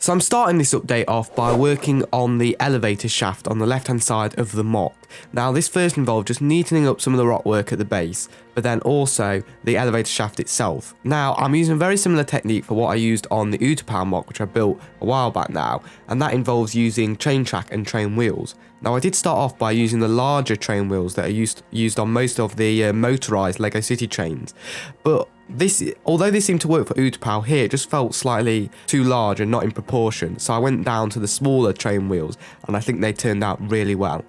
So I'm starting this update off by working on the elevator shaft on the left hand side of the MOC. Now this first involved just neatening up some of the rock work at the base, but then also the elevator shaft itself. Now I'm using a very similar technique for what I used on the Time MOC, which I built a while back now, and that involves using train track and train wheels. Now I did start off by using the larger train wheels that are used on most of the motorized LEGO City trains, but although this seemed to work for Utapau here, it just felt slightly too large and not in proportion, so I went down to the smaller train wheels and I think they turned out really well.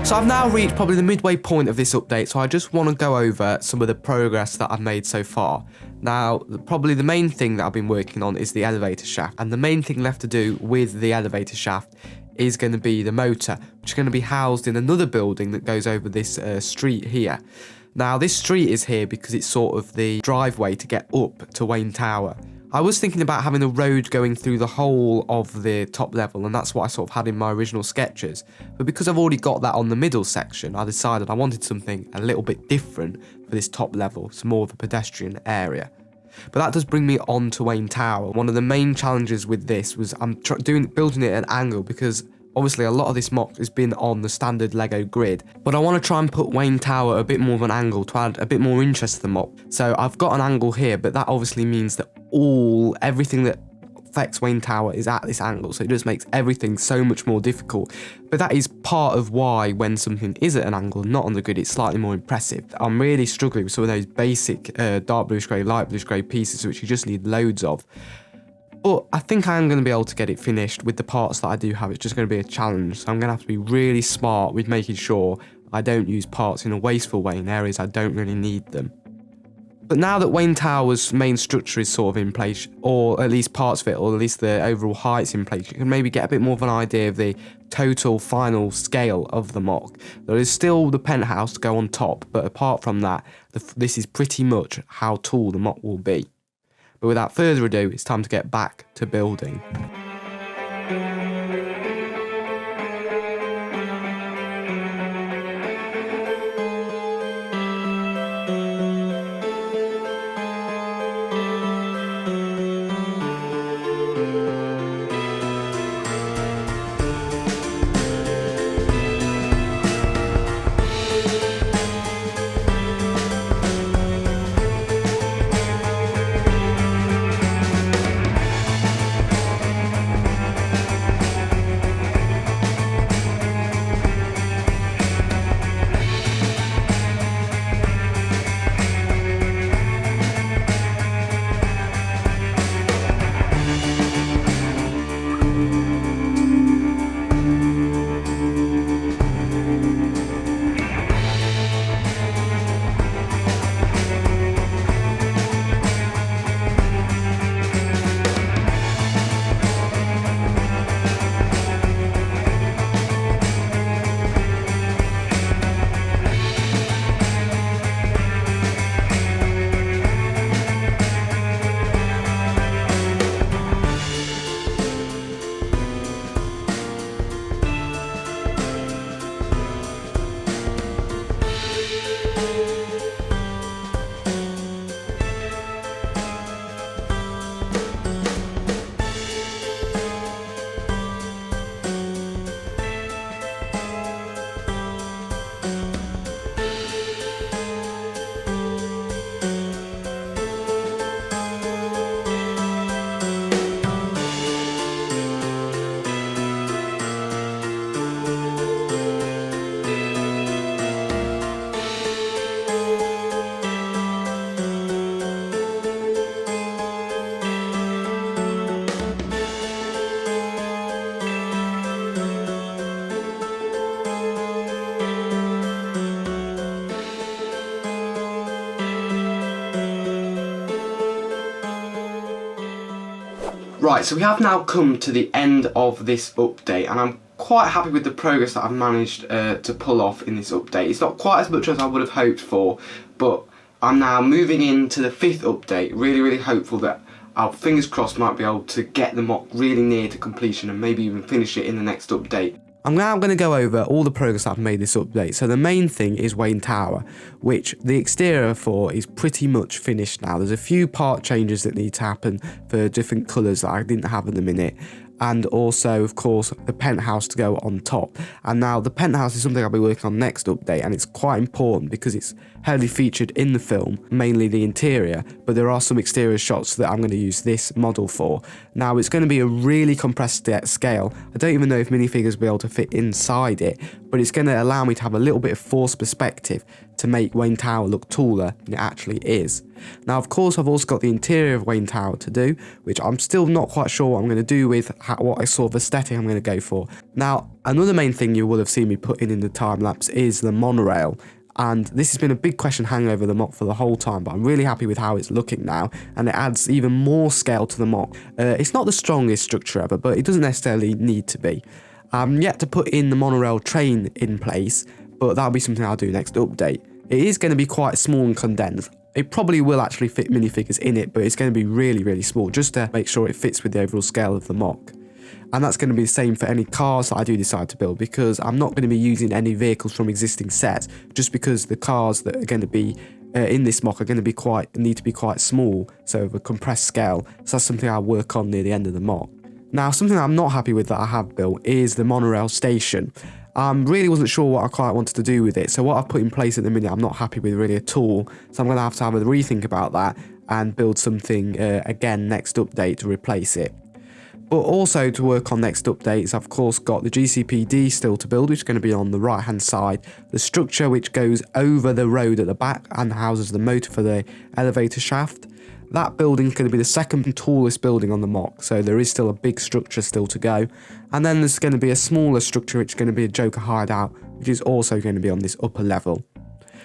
So I've now reached probably the midway point of this update, so I just want to go over some of the progress that I've made so far. Now, probably the main thing that I've been working on is the elevator shaft, and the main thing left to do with the elevator shaft is going to be the motor, which is going to be housed in another building that goes over this street here. Now, this street is here because it's sort of the driveway to get up to Wayne Tower. I was thinking about having a road going through the whole of the top level, and that's what I sort of had in my original sketches. But because I've already got that on the middle section, I decided I wanted something a little bit different for this top level, so more of a pedestrian area. But that does bring me on to Wayne Tower. One of the main challenges with this was I'm building it at an angle, because obviously a lot of this MOC has been on the standard LEGO grid, but I want to try and put Wayne Tower a bit more of an angle to add a bit more interest to the MOC. So I've got an angle here, but that obviously means that everything that affects Wayne Tower is at this angle, so it just makes everything so much more difficult. But that is part of why when something is at an angle, not on the grid, it's slightly more impressive. I'm really struggling with some of those basic dark bluish grey, light bluish grey pieces, which you just need loads of. But I think I am going to be able to get it finished with the parts that I do have. It's just going to be a challenge, so I'm going to have to be really smart with making sure I don't use parts in a wasteful way in areas I don't really need them. But now that Wayne Tower's main structure is sort of in place, or at least parts of it, or at least the overall height's in place, you can maybe get a bit more of an idea of the total final scale of the MOC. There is still the penthouse to go on top, but apart from that, this is pretty much how tall the MOC will be. But without further ado, it's time to get back to building. Right, so we have now come to the end of this update, and I'm quite happy with the progress that I've managed to pull off in this update. It's not quite as much as I would have hoped for, but I'm now moving into the 5th update, really hopeful that I'll, fingers crossed, might be able to get the MOC really near to completion and maybe even finish it in the next update. I'm now going to go over all the progress I've made this update. So the main thing is Wayne Tower, which the exterior for is pretty much finished now. There's a few part changes that need to happen for different colours that I didn't have in the minute. And also, of course, the penthouse to go on top. And now the penthouse is something I'll be working on next update, and it's quite important because it's heavily featured in the film, mainly the interior, but there are some exterior shots that I'm going to use this model for. Now, it's going to be a really compressed scale. I don't even know if minifigures will be able to fit inside it, but it's going to allow me to have a little bit of forced perspective to make Wayne Tower look taller than it actually is. Now, of course, I've also got the interior of Wayne Tower to do, which I'm still not quite sure what I'm going to do with, what sort of aesthetic I'm going to go for. Now, another main thing you will have seen me put in the time-lapse is the monorail. And this has been a big question hanging over the MOC for the whole time, but I'm really happy with how it's looking now, and it adds even more scale to the MOC. It's not the strongest structure ever, but it doesn't necessarily need to be. I'm yet to put in the monorail train in place, but that'll be something I'll do next update. It is going to be quite small and condensed. It probably will actually fit minifigures in it, but it's going to be really small, just to make sure it fits with the overall scale of the MOC. And that's going to be the same for any cars that I do decide to build, because I'm not going to be using any vehicles from existing sets, just because the cars that are going to be in this MOC are going to need to be quite small, so of a compressed scale. So that's something I'll work on near the end of the MOC. Now, something that I'm not happy with that I have built is the monorail station. Really wasn't sure what I quite wanted to do with it, so what I've put in place at the minute I'm not happy with really at all, so I'm going to have a rethink about that and build something again next update to replace it. But also to work on next updates, I've of course got the GCPD still to build, which is going to be on the right hand side, the structure which goes over the road at the back and houses the motor for the elevator shaft. That building is going to be the second tallest building on the MOC, so there is still a big structure still to go. And then there's going to be a smaller structure which is going to be a Joker hideout, which is also going to be on this upper level.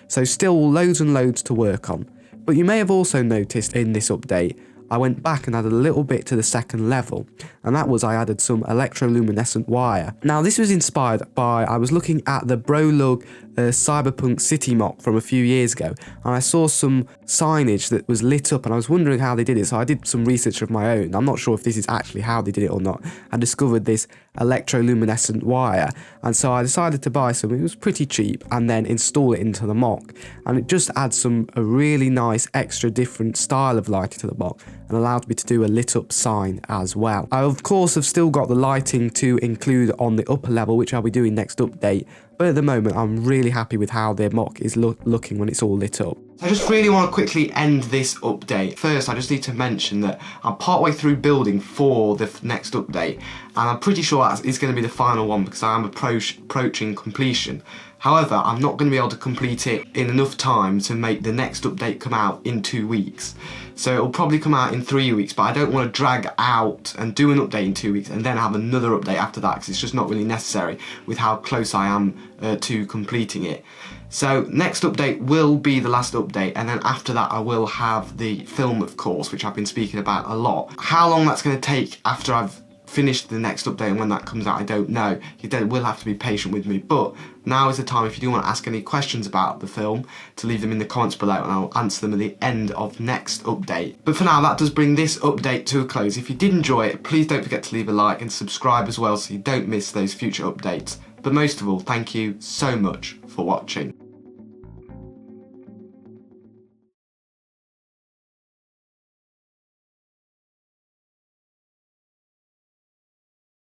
So still loads and loads to work on. But you may have also noticed in this update, I went back and added a little bit to the second level, and that was I added some electroluminescent wire. Now this was inspired by, I was looking at the Brolug Cyberpunk City MOC from a few years ago, and I saw some signage that was lit up, and I was wondering how they did it, so I did some research of my own. I'm not sure if this is actually how they did it or not. I discovered this electroluminescent wire, and so I decided to buy some. It was pretty cheap, and then install it into the MOC, and it just adds a really nice extra different style of lighting to the MOC, and allowed me to do a lit up sign as well. I of course have still got the lighting to include on the upper level, which I'll be doing next update, but at the moment I'm really happy with how the MOC is looking when it's all lit up. I just really want to quickly end this update. First, I just need to mention that I'm partway through building for the next update, and I'm pretty sure that is going to be the final one because I am approaching completion. However, I'm not going to be able to complete it in enough time to make the next update come out in 2 weeks. So it'll probably come out in 3 weeks, but I don't want to drag out and do an update in 2 weeks and then have another update after that, because it's just not really necessary with how close I am to completing it. So next update will be the last update, and then after that I will have the film, of course, which I've been speaking about a lot. How long that's going to take after I've finished the next update and when that comes out, I don't know. You will have to be patient with me, but now is the time, if you do want to ask any questions about the film, to leave them in the comments below and I'll answer them at the end of next update. But for now, that does bring this update to a close. If you did enjoy it, please don't forget to leave a like and subscribe as well so you don't miss those future updates. But most of all, thank you so much for watching.